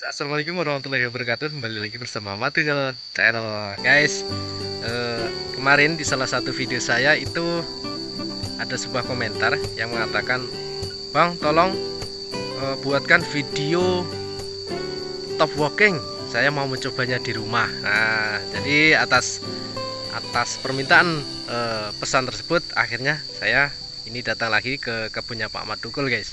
Assalamualaikum warahmatullahi wabarakatuh. Kembali lagi bersama Matu Channel. Guys, kemarin di salah satu video saya itu ada sebuah komentar yang mengatakan, "Bang, tolong buatkan video top walking. Saya mau mencobanya di rumah." Nah, jadi atas permintaan pesan tersebut, akhirnya saya ini datang lagi ke kebunnya Pak Ahmad Tukul, guys.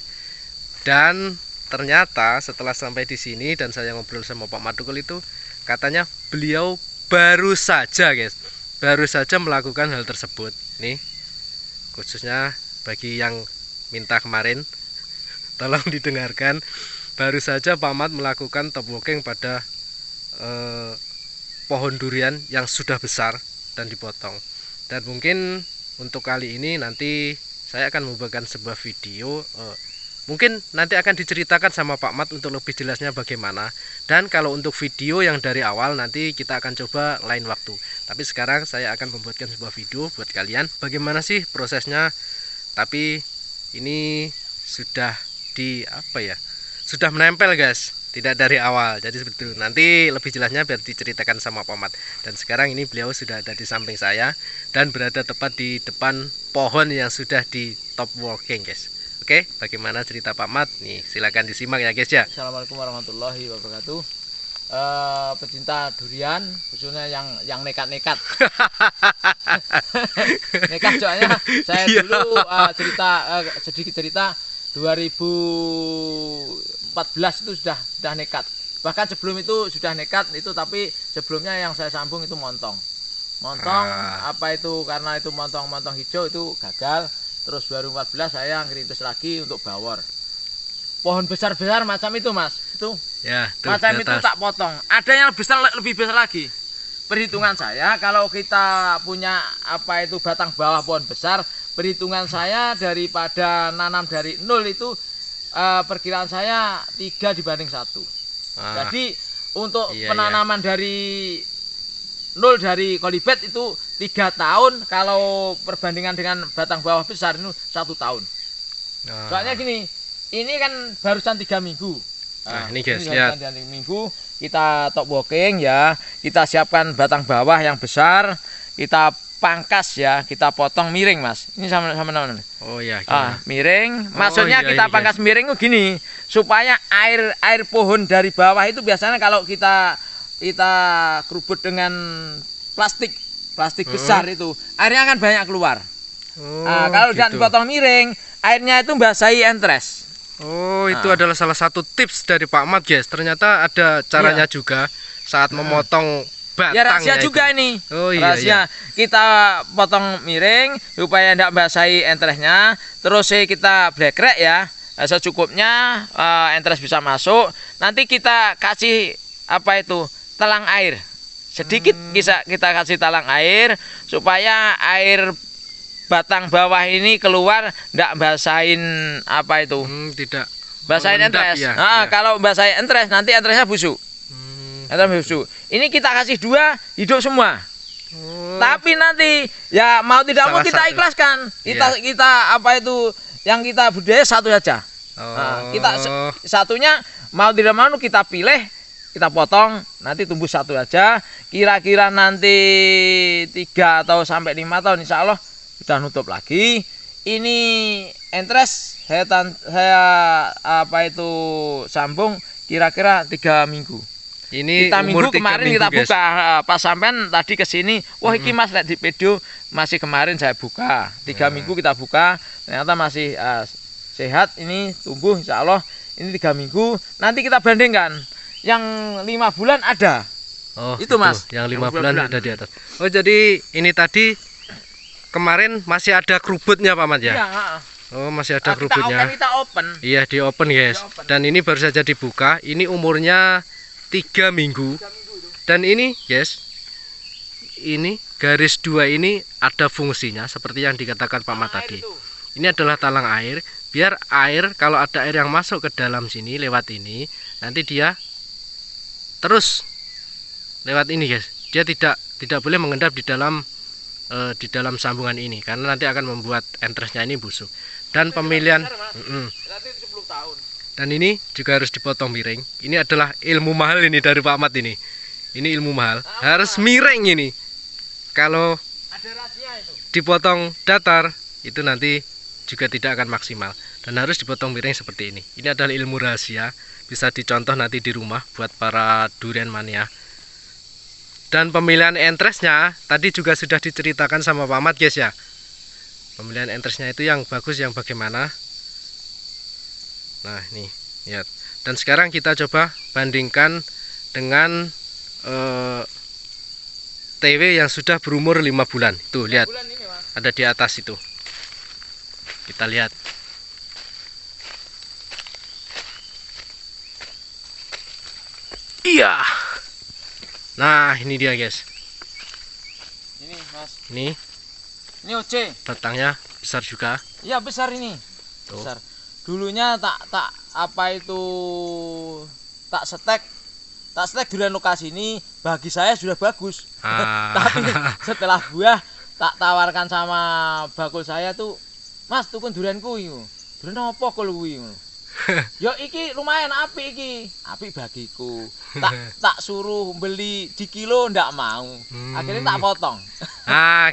Dan ternyata setelah sampai di sini dan saya ngobrol sama Pak Madukul itu, katanya beliau baru saja melakukan hal tersebut. Nih, khususnya bagi yang minta kemarin, tolong didengarkan. Baru saja Pak Ahmad melakukan top walking pada pohon durian yang sudah besar dan dipotong. Dan mungkin untuk kali ini nanti saya akan membuatkan sebuah video. Mungkin nanti akan diceritakan sama Pak Mat untuk lebih jelasnya bagaimana. Dan kalau untuk video yang dari awal nanti kita akan coba lain waktu. Tapi sekarang saya akan membuatkan sebuah video buat kalian bagaimana sih prosesnya. Tapi ini sudah sudah menempel, guys. Tidak dari awal. Jadi seperti itu. Nanti lebih jelasnya biar diceritakan sama Pak Mat. Dan sekarang ini beliau sudah ada di samping saya dan berada tepat di depan pohon yang sudah di top walking, guys. Oke, bagaimana cerita Pak Mat? Nih, silakan disimak ya, guys ya. Assalamualaikum warahmatullahi wabarakatuh. Pecinta durian, khususnya yang nekat-nekat. Nekat soalnya saya dulu sedikit cerita 2014 itu sudah nekat. Bahkan sebelum itu sudah nekat itu, tapi sebelumnya yang saya sambung itu montong. Apa itu, karena itu montong hijau itu gagal. Terus 2014 saya ngerintis lagi untuk bawor. Pohon besar-besar macam itu, Mas. Itu. Ya, macam itu tak potong. Ada yang lebih besar lagi. Perhitungan saya kalau kita punya batang bawah pohon besar, perhitungan saya daripada nanam dari nol itu perkiraan saya 3 dibanding 1. Jadi untuk penanaman dari nol dari kolibet itu 3 tahun, kalau perbandingan dengan batang bawah besar itu 1 tahun. Soalnya gini, ini kan barusan 3 minggu. Ini guys, lihat. 3 minggu kita top walking ya, kita siapkan batang bawah yang besar, kita pangkas ya, kita potong miring, Mas. Ini sama teman-teman. Oh iya. Miring. Maksudnya kita pangkas miring gini, supaya air pohon dari bawah itu biasanya kalau kita kerubut dengan plastik besar itu, airnya akan banyak keluar. Kalau tidak dipotong miring, airnya itu basahi entres. Itu adalah salah satu tips dari Pak Mat, guys. Ternyata ada caranya juga saat memotong batang. Ya, rahasia juga ini. Rahasia. Kita potong miring supaya tidak basahi entresnya. Terus kita blekrek ya, secukupnya entres bisa masuk. Nanti kita kasih telang air sedikit, kita kasih telang air supaya air batang bawah ini keluar, tidak basahin tidak basahin entres ya. Kalau basahin entres nanti entresnya busuk. Ini kita kasih 2 hidup semua. Tapi nanti ya mau tidak mau kita ikhlaskan. Kita yang kita budaya 1 saja. Kita satunya mau tidak mau kita pilih, kita potong, nanti tumbuh 1 aja. Kira-kira nanti 3 atau sampai 5 tahun insya Allah sudah nutup lagi. Ini entres saya sambung kira-kira 3 minggu. Ini kita minggu kemarin kita buka, pas sampean tadi ke sini, wah iki Mas lihat di video masih kemarin saya buka. 3 minggu kita buka, ternyata masih sehat, ini tumbuh insya Allah. Ini 3 minggu, nanti kita bandingkan. Yang 5 bulan ada. Itu Mas. Yang 5 bulan ada di atas. Jadi ini tadi kemarin masih ada kerubutnya, Pak Mat ya? Iya. Masih ada kerubutnya. Kita open. Iya, di open, guys. Dan ini baru saja dibuka. Ini umurnya 3 minggu. Dan ini, guys, ini garis 2 ini ada fungsinya seperti yang dikatakan Pak Mat tadi. Ini adalah talang air. Biar air, kalau ada air yang masuk ke dalam sini lewat ini, nanti dia terus lewat ini, guys. Dia tidak boleh mengendap di dalam sambungan ini, karena nanti akan membuat entresnya ini busuk. Dan pemilihan 10 tahun. Dan ini juga harus dipotong miring. Ini adalah ilmu mahal ini dari Pak Ahmad ini. Ini ilmu mahal, harus miring ini. Kalau Ada rahasia itu. dipotong datar itu nanti juga tidak akan maksimal. Dan harus dipotong miring seperti ini. Ini adalah ilmu rahasia, bisa dicontoh nanti di rumah buat para durian mania. Dan pemilihan entresnya tadi juga sudah diceritakan sama Pak Ahmad guys ya. Pemilihan entresnya itu yang bagus yang bagaimana. Nah ini lihat. Dan sekarang kita coba bandingkan dengan TW yang sudah berumur 5 bulan. Tuh lihat, Bulan ini, Mas. ada di atas itu. Kita lihat. Iya. Nah ini dia guys. Ini, Mas. Ini Ini OC. batangnya besar juga. Iya, besar ini. Tuh. Besar. Dulunya tak apa itu tak setek durian lokasi ini bagi saya sudah bagus. Tapi setelah buah tak tawarkan sama bakul saya tuh, Mas tukun durianku iki. Durian apa kok kuwi ngono. Ya iki lumayan apik iki. Apik bagiku. Tak suruh beli di kilo ndak mau. Akhirnya tak potong.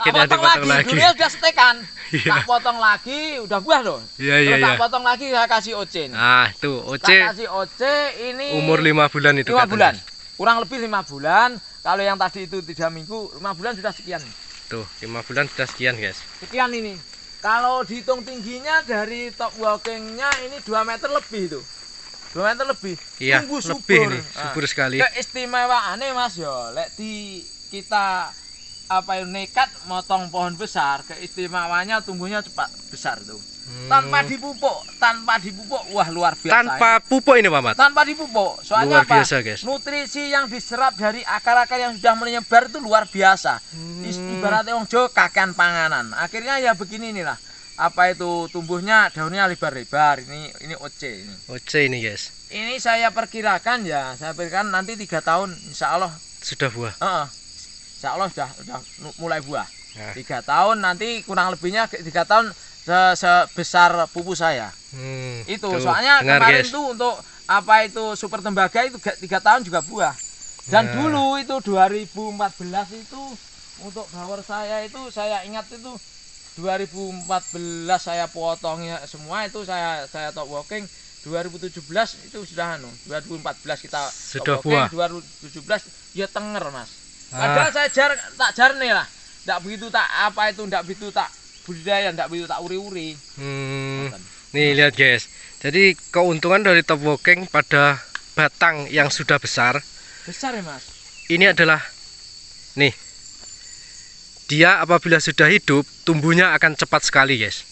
Kita dipotong lagi. Durian sudah setekan. Iya. Tak potong lagi, udah buah loh. Iya, Terus iya, tak iya. potong lagi saya kasih OC nih. Nah tuh OC Tak kasih OC ini umur 5 bulan itu 5 katanya. bulan. Kurang lebih 5 bulan. Kalau yang tadi itu 3 minggu, 5 bulan sudah sekian. Tuh 5 bulan sudah sekian guys. Sekian ini. Kalau dihitung tingginya dari top walkingnya ini 2 meter lebih itu. 2 meter lebih. Iya, Tumbuh lebih subur. nih, subur sekali. Keistimewaannya Mas yo, lek di kita apa yang nekat motong pohon besar, keistimewaannya tumbuhnya cepat besar tuh. Tanpa dipupuk, wah luar biasa. Tanpa pupuk ini Pak Ahmad. Tanpa dipupuk. Soalnya Luar apa? biasa, guys. Nutrisi yang diserap dari akar-akar yang sudah menyebar itu luar biasa. Ibaratnya wong Jawa kakean panganan. Akhirnya ya begini inilah. Apa itu tumbuhnya daunnya lebar-lebar. Ini OC ini. OC ini guys. Ini saya perkirakan nanti 3 tahun insya Allah. Sudah buah. Insya Allah sudah mulai buah. Nah. 3 tahun nanti kurang lebihnya 3 tahun sebesar pupu saya. Itu tuh, soalnya dengar, kemarin guys. tuh untuk apa itu super tembaga itu 3 tahun juga buah. Dan Nah. dulu itu 2014 itu untuk bawor saya itu saya ingat itu 2014 saya potongnya semua itu saya top walking. 2017 itu sudah 2014 kita Sudah top walking, buah. 2017 ya tenger Mas. Padahal saya tak jarne lah. Enggak begitu tak budidaya, enggak begitu tak uri-uri. Nih lihat guys. Jadi keuntungan dari top walking pada batang yang sudah besar. Besar ya Mas. Ini adalah nih. Dia apabila sudah hidup, tumbuhnya akan cepat sekali guys.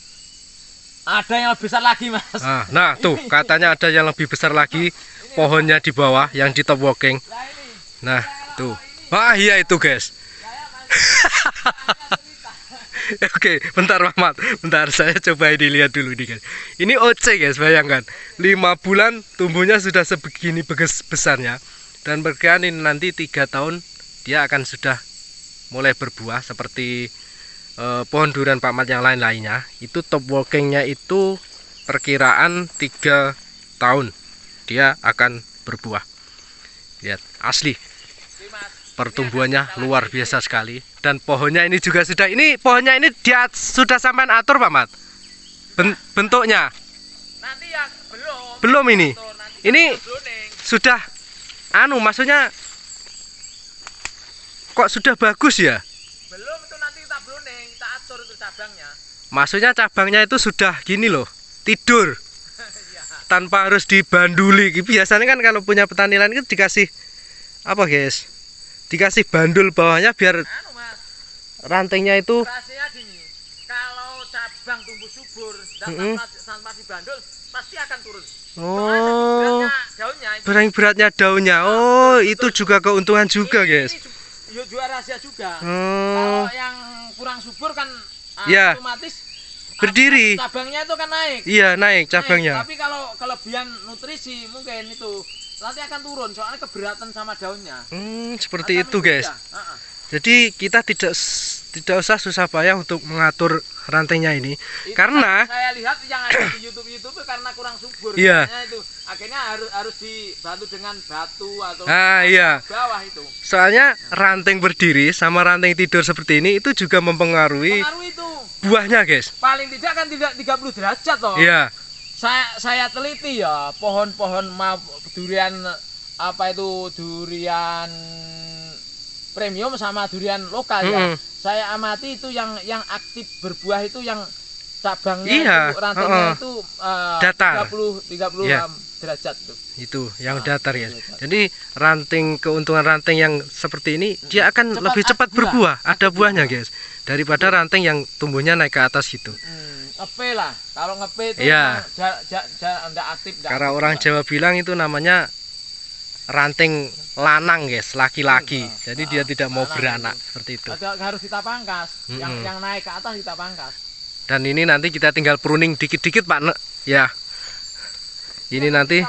Ada yang lebih besar lagi Mas. Nah tuh katanya ada yang lebih besar lagi. Pohonnya di bawah yang di top walking. Nah tuh. Wah iya itu guys. Oke, bentar Ahmad, bentar saya coba dilihat dulu nih guys. Ini OC guys, bayangkan 5 bulan tumbuhnya sudah sebegini besarnya. Dan berkali nanti 3 tahun dia akan sudah mulai berbuah seperti pohon durian Pak Ahmad yang lain-lainnya. Itu top walkingnya itu perkiraan 3 tahun dia akan berbuah. Lihat, asli. Pertumbuhannya luar biasa sekali. Dan pohonnya ini juga sudah, ini pohonnya ini dia sudah sampai atur Pak Ahmad. Bentuknya Nanti yang belum ini. nanti Ini sudah maksudnya kok sudah bagus ya? belum itu nanti kita bruning, kita atur itu cabangnya. Maksudnya cabangnya itu sudah gini loh, tidur. Tanpa harus dibanduli. Biasanya kan kalau punya petani lain itu dikasih apa guys? Dikasih bandul bawahnya biar Mas, rantingnya itu rasanya gini. Kalau cabang tumbuh subur dan tanpa dibandul pasti akan turun. oh Daunnya itu. beratnya daunnya. Oh, itu juga keuntungan juga guys. Ini juga rahasia juga. Oh, Kalau yang kurang subur kan Ya. otomatis berdiri. cabangnya itu kan naik. Iya, naik cabangnya. Tapi kalau kelebihan nutrisi mungkin itu nanti akan turun soalnya keberatan sama daunnya. Seperti Macam itu guys. ya. Jadi kita tidak usah susah payah untuk mengatur rantainya ini. Itu Karena saya lihat yang ada di YouTube karena kurang subur. Iya. Makanya itu akhirnya harus dibantu dengan batu atau iya. bawah itu. Soalnya ranting berdiri sama ranting tidur seperti ini itu juga mempengaruhi itu buahnya, guys. Paling tidak kan tidak 30 derajat toh. Iya. Saya teliti ya, pohon-pohon durian apa itu durian premium sama durian lokal ya. Saya amati itu yang aktif berbuah itu yang cabangnya itu rantingnya itu datar 30 derajat tuh. Itu yang datar ya. Jadi keuntungan ranting yang seperti ini dia akan lebih cepat berbuah, ada buahnya, guys, daripada ranting yang tumbuhnya naik ke atas gitu. Ngepe lah, kalau ngepe itu enggak aktif. Karena orang Jawa bilang itu namanya ranting lanang, guys, laki-laki. Jadi dia tidak mau beranak seperti itu. Harus kita pangkas. Yang naik ke atas kita pangkas. Dan ini nanti kita tinggal pruning dikit-dikit, Pak. Ya. Ini nanti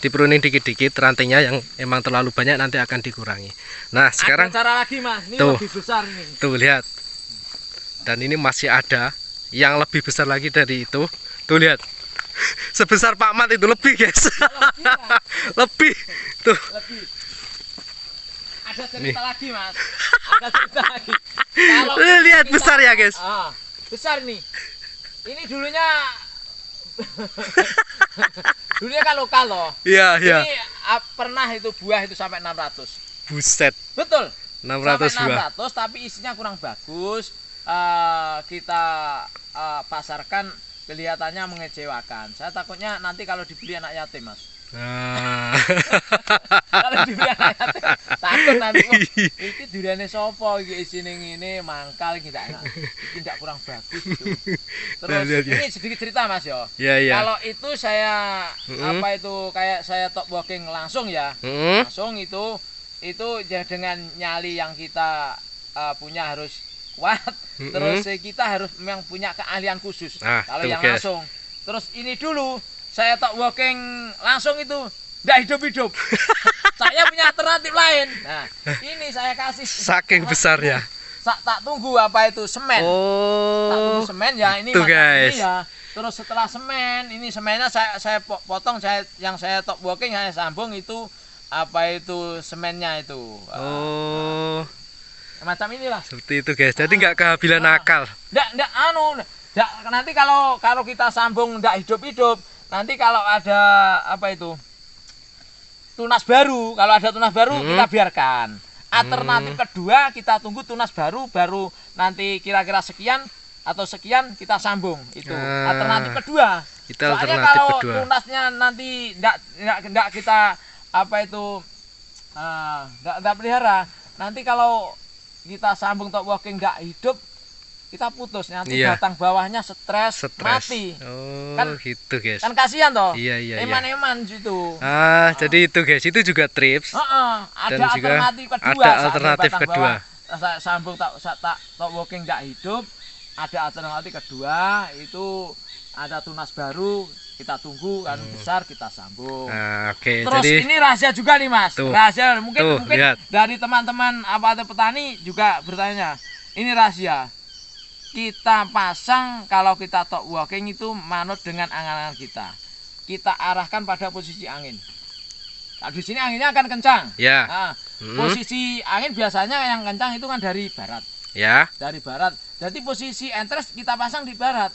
dipruning dikit-dikit rantingnya yang emang terlalu banyak nanti akan dikurangi. Nah, sekarang ada cara lagi, Mas. Ini tuh, lebih besar ini. Tuh, lihat. Dan ini masih ada yang lebih besar lagi dari itu. Tuh, lihat. Sebesar Pak Mat itu lebih, guys. Lebih. Tuh. Lebih. Ada cerita lagi, Mas. Ada cerita lagi. Lihat besar ya, guys. Besar nih. Ini dulunya kan lokal loh. Iya, iya. Ini pernah itu buah itu sampai 600. Buset. Betul. 600 sampai 600 buah. tapi isinya kurang bagus. Kita pasarkan kelihatannya mengecewakan. Saya takutnya nanti kalau dibeli anak yatim, Mas. Kalau dibeli anak yatim, takut nanti iki duriane sapa iki isine ngene mangkal iki tidak kurang bagus gitu. Terus ini sedikit cerita, Mas ya. Kalau itu saya apa itu kayak saya top walking langsung ya. Langsung itu dengan nyali yang kita punya harus kuat. Terus kita harus memang punya keahlian khusus. Kalau yang langsung. Terus ini dulu saya top walking langsung itu tidak hidup-hidup. Saya punya alternatif lain. Nah, ini saya kasih saking besarnya. Tak tunggu apa itu semen. Tak tunggu semen ya ini guys. Ini ya. Terus setelah semen, ini semennya saya potong, yang saya top walking saya sambung itu apa itu semennya itu. Macam inilah. Seperti itu, guys. Jadi nggak kehabilan akal. Nanti kalau kita sambung nggak hidup-hidup, nanti kalau ada apa itu tunas baru, kita biarkan. Alternatif kedua kita tunggu tunas baru nanti kira-kira sekian kita sambung itu. Alternatif kedua. Soalnya kalau tunasnya nanti nggak kita apa itu nggak pelihara, nanti kalau kita sambung top walking nggak hidup, kita putus nanti batang bawahnya stres. Mati. Kan gitu, guys. Kan kasihan toh. Iya. Eman-eman gitu. Jadi itu, guys, itu juga tips. Ada alternatif kedua. Saya sambung top walking nggak hidup, ada alternatif kedua itu ada tunas baru. Kita tunggu kan besar kita sambung. Terus jadi, ini rahasia juga nih, Mas. Rahasia mungkin dari teman-teman apa petani juga bertanya. Ini rahasia. Kita pasang kalau kita top walking itu manut dengan angan-angan kita. Kita arahkan pada posisi angin. Nah, di sini anginnya akan kencang. Posisi angin biasanya yang kencang itu kan dari barat. Dari barat. Jadi posisi entres kita pasang di barat.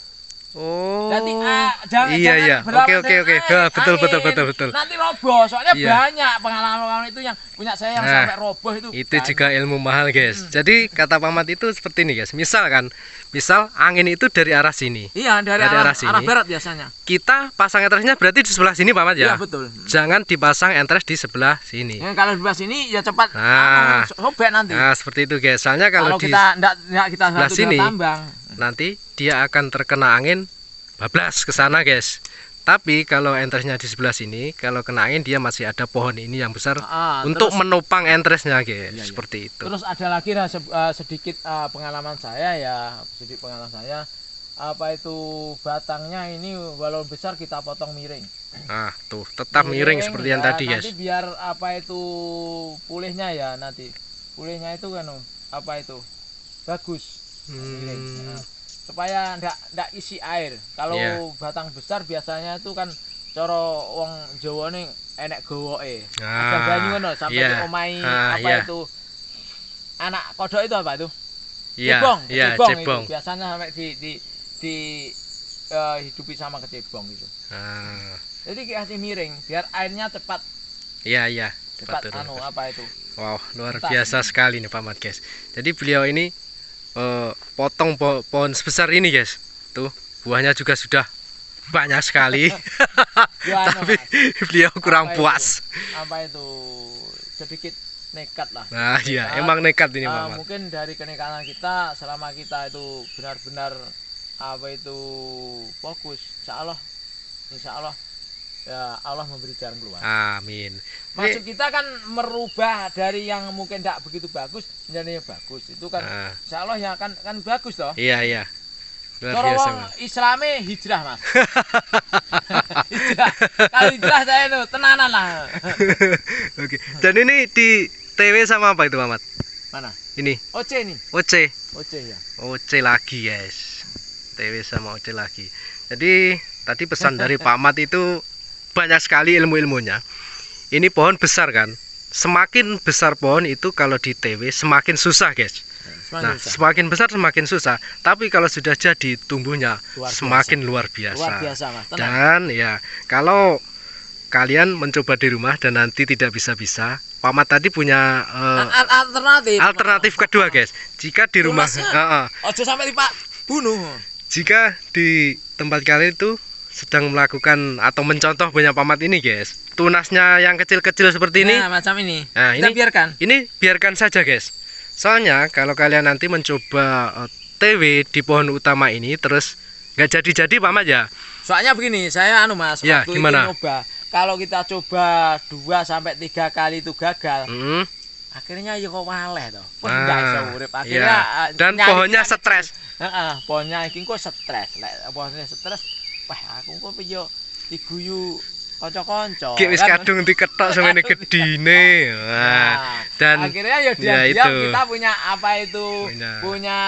Jadi jangan berlawan betul. Nanti roboh, soalnya banyak pengalaman itu yang punya saya yang sampai roboh itu. Itu juga ilmu mahal, guys. Jadi kata Pak Mat itu seperti ini, guys. Misal angin itu dari arah sini. Iya, dari arah barat biasanya. Kita pasang entresnya berarti di sebelah sini, Pak Mat ya? Iya, betul. Jangan dipasang entres di sebelah sini. Kalau di sebelah sini ya cepat sobek nanti. Nah, seperti itu, guys. Soalnya kalau kita sebelah sini nanti dia akan terkena angin bablas ke sana, guys. Tapi kalau entresnya di sebelah sini, kalau kena angin dia masih ada pohon ini yang besar untuk menopang entresnya, guys. Seperti itu. Terus ada lagi sedikit pengalaman saya apa itu batangnya ini walau besar kita potong miring. Tuh tetap miring seperti yang tadi, guys. Nanti biar apa itu pulihnya pulihnya itu kan apa itu bagus. Supaya enggak isi air. Kalau batang besar biasanya itu kan cara wong Jawa ning enek gowoke. Ada Ah, banyu ngono sampai iya. diomahi Ah, apa iya. itu anak kodok itu apa itu? Iya, Cebong, iya, cebong cebong. itu biasanya sampai di hidupi sama kecebong itu. Ah, Jadi kasih miring biar airnya cepat iya, iya. cepat Betul. anu apa itu. Wow, luar Entah. biasa sekali nih Pak Mat, guys. Jadi beliau ini potong pohon sebesar ini, guys. Tuh, buahnya juga sudah banyak sekali. Ya, anu, Tapi Mas. beliau kurang Apa puas. Apa itu sedikit nekat lah. Nah, iya, emang nekat ini Pak Mat. Mungkin dari kenekanan kita selama kita itu benar-benar apa itu fokus, insya Allah ya Allah memberi jalan keluar. Amin. Maksud kita kan merubah dari yang mungkin tidak begitu bagus menjadi yang bagus. Itu kan Ah, insya Allah ya kan bagus toh. iya, iya. Luar Cara biasa, wong Mas. Islame hijrah, Mas. Hijrah. Kalau hijrah saya itu tenanan lah. Oke. Dan ini di TW sama apa itu, Pak Mat? Mana? Ini OC nih. OC. OC ya. OC lagi, guys. TW sama OC lagi. Jadi tadi pesan dari Pak Mat itu banyak sekali ilmu-ilmunya. Ini pohon besar kan. Semakin besar pohon itu kalau di TW semakin susah, guys. Nah, semakin besar semakin susah. Tapi kalau sudah jadi tumbuhnya Luar semakin luar biasa. Luar biasa, Mas. Tenang. Dan ya, kalau kalian mencoba di rumah dan nanti tidak bisa-bisa, Pak Mat tadi punya alternatif kedua, guys. Jika di rumah, Tunasnya. Ojo sampai dipak bunuh. jika di tempat kalian itu sedang melakukan atau mencontoh punya Pak Mat ini, guys, tunasnya yang kecil-kecil seperti ini, Nah, macam ini. nah, Kita ini biarkan. ini biarkan saja, guys. Soalnya kalau kalian nanti mencoba TW di pohon utama ini terus nggak jadi-jadi Pak Mat ya. Soalnya begini, saya Mas, Ya, waktu gimana? itu nyoba. Kalau kita coba 2 sampai 3 kali itu gagal, Mm, akhirnya ya kok waleh toh. Wah, Ah, enggak iso urip. Akhirnya iya. Dan nyari pohonnya kita stres. Heeh, pohonnya iki kok stres. Lek pohonnya stres, wah aku kok piye diguyu kanca-kanca. Ki wis kan? kadung diketok semene gedine. Wah. Nah, Dan akhirnya ya ya diam-diam itu. kita punya apa itu? Punya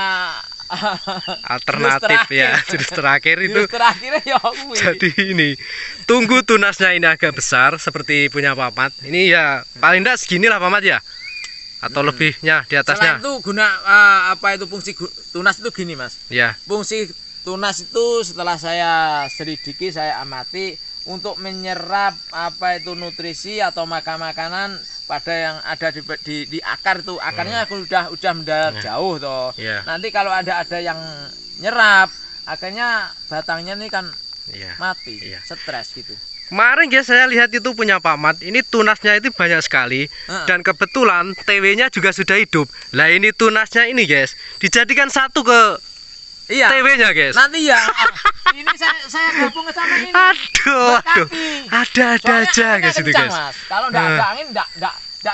alternatif ya. Jurus terakhir itu. jurus terakhirnya ya kuwi. Jadi ini tunggu tunasnya ini agak besar seperti punya Pak Mat. Ini ya paling enggak segini lah Pak Mat ya. Atau lebihnya di Selain atasnya. itu guna apa itu fungsi tunas itu gini Mas. Ya. Fungsi tunas itu setelah saya selidiki, saya amati untuk menyerap apa itu nutrisi atau makanan pada yang ada di akar itu. Akarnya udah mendarat jauh toh. Iya. Nanti kalau ada yang nyerap, akhirnya batangnya ini kan Iya. mati, Iya. stres gitu. Kemarin guys saya lihat itu punya Pak Mat. Ini tunasnya itu banyak sekali. Dan kebetulan TW-nya juga sudah hidup. Lah ini tunasnya ini guys dijadikan satu ke Iya. TW-nya guys. Nanti ya. Ini saya gabung sama ini. Aduh, Buat aduh. kaki. Ada Soalnya aja anginnya guys itu kencang, guys. Mas. Kalau enggak ada angin enggak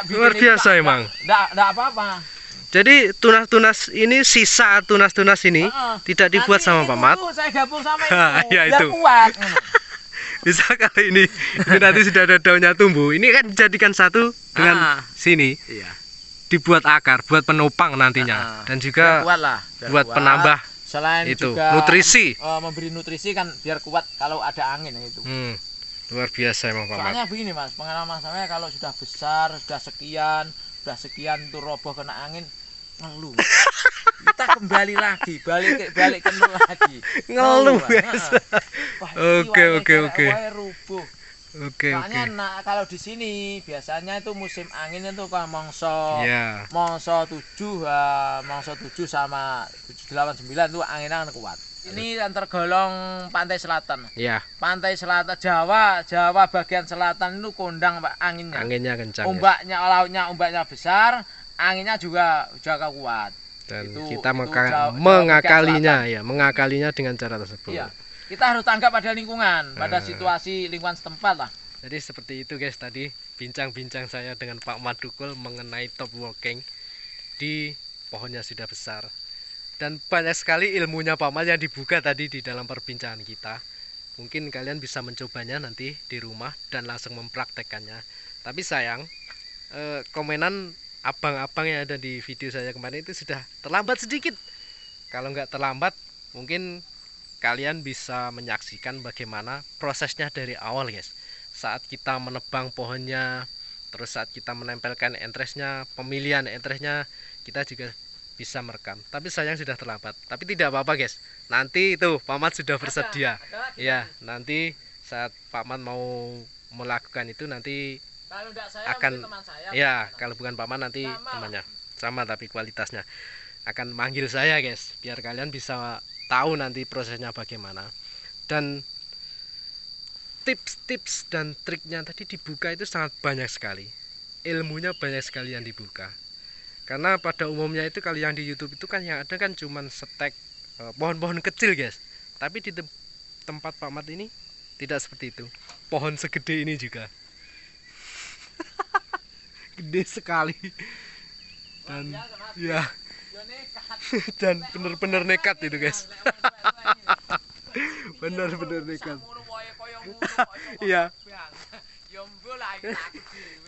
bikin Luar itu, biasa emang. Enggak apa-apa. Jadi tunas-tunas ini sisa tunas-tunas ini tidak dibuat Nanti sama Pak Mat. Saya gabung sama Ah, itu. iya, Biar itu. kuat. Bisa kali ini nanti sudah ada daunnya tumbuh. Ini kan dijadikan satu dengan sini. Iya. Dibuat akar, buat penopang nantinya. Dan Biar juga kuat lah. Biar buat kuat. penambah Selain itu juga nutrisi. memberi nutrisi kan biar kuat kalau ada angin itu. Luar biasa emang Pak Mat. Soalnya begini Mas, pengalaman saya kalau sudah besar, sudah sekian itu roboh kena angin ngeluh. Kita kembali lagi, balik ke nol lagi. Ngeluh, Mas. Mas. Wah, Oke. Rubuh. Oke. Soalnya kalau di sini biasanya itu musim angin itu kan mongso Ya. 7 sama 7, 8, 9 itu anginnya kan kuat. Ini yang tergolong pantai selatan. Ya. Pantai selatan Jawa bagian selatan itu kondang Pak anginnya. Anginnya kencang. Ya. Ombaknya besar, anginnya juga kuat. Dan Itu- kita itu mengakalinya ya, mengakalinya dengan cara tersebut. Iya. Kita harus tanggap pada lingkungan, pada situasi lingkungan setempat lah. Jadi seperti itu guys tadi bincang-bincang saya dengan Pak Mat Dukul mengenai top walking di pohonnya sudah besar. Dan banyak sekali ilmunya Pak Mat yang dibuka tadi di dalam perbincangan kita. Mungkin kalian bisa mencobanya nanti di rumah dan langsung mempraktekkannya. Tapi sayang, komenan abang-abang yang ada di video saya kemarin itu sudah terlambat sedikit. Kalau nggak terlambat, mungkin kalian bisa menyaksikan bagaimana prosesnya dari awal guys. Saat kita menebang pohonnya, terus saat kita menempelkan entresnya, pemilihan entresnya, kita juga bisa merekam. Tapi sayang sudah terlambat. Tapi tidak apa-apa guys. Nanti itu Pamat sudah bersedia. Ya, nanti saat Pamat mau melakukan itu nanti Kalau enggak saya akan teman saya. ya, kalau bukan Paman nanti Sama. temannya sama tapi kualitasnya akan manggil saya guys, biar kalian bisa tahu nanti prosesnya bagaimana. Dan tips-tips dan triknya tadi dibuka itu sangat banyak sekali, ilmunya banyak sekali yang dibuka. Karena pada umumnya itu kalau yang di YouTube itu kan yang ada kan cuman setek pohon-pohon kecil guys, tapi di tempat Pak Mat ini tidak seperti itu, pohon segede ini juga gede sekali. Dan ya dan bener-bener nekat itu guys. Bener-bener nekat. Iya.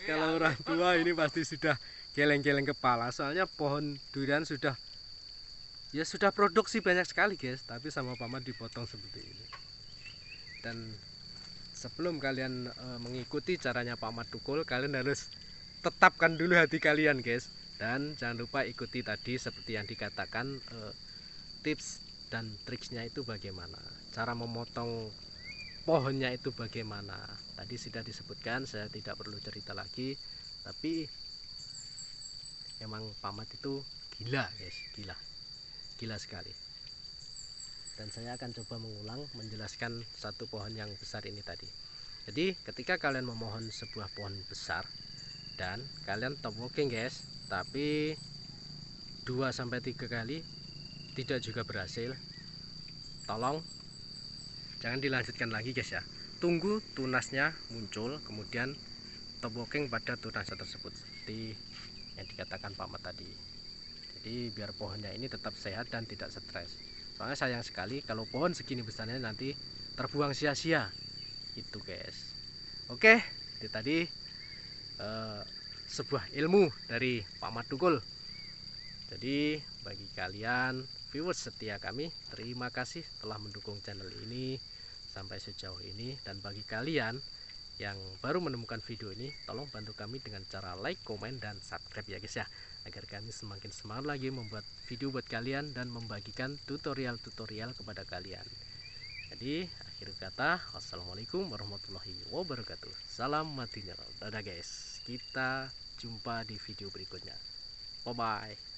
Kalau orang tua ini pasti sudah geleng-geleng kepala, soalnya pohon durian sudah produksi banyak sekali guys, tapi sama Paman dipotong seperti ini. Dan sebelum kalian mengikuti caranya Paman Tukul, kalian harus tetapkan dulu hati kalian guys. Dan jangan lupa ikuti tadi seperti yang dikatakan, tips dan triksnya itu bagaimana, cara memotong pohonnya itu bagaimana. Tadi sudah disebutkan, saya tidak perlu cerita lagi. Tapi emang Pamat itu gila guys, gila sekali. Dan saya akan coba mengulang menjelaskan satu pohon yang besar ini tadi. Jadi ketika kalian memohon sebuah pohon besar dan kalian top walking guys, tapi 2-3 kali tidak juga berhasil, tolong jangan dilanjutkan lagi guys ya. Tunggu tunasnya muncul, kemudian top walking pada tunasnya tersebut seperti yang dikatakan Pak Mat tadi. Jadi biar pohonnya ini tetap sehat dan tidak stres. Soalnya sayang sekali kalau pohon segini besarnya nanti terbuang sia-sia itu guys. Oke, itu tadi sebuah ilmu dari Pak Mat Tukul. Jadi bagi kalian viewers setia kami, terima kasih telah mendukung channel ini sampai sejauh ini. Dan bagi kalian yang baru menemukan video ini, tolong bantu kami dengan cara like, komen, dan subscribe ya guys ya, agar kami semakin semangat lagi membuat video buat kalian dan membagikan tutorial-tutorial kepada kalian. Jadi akhir kata, wassalamualaikum warahmatullahi wabarakatuh. Salam matinya. Dadah guys, kita jumpa di video berikutnya. Bye bye.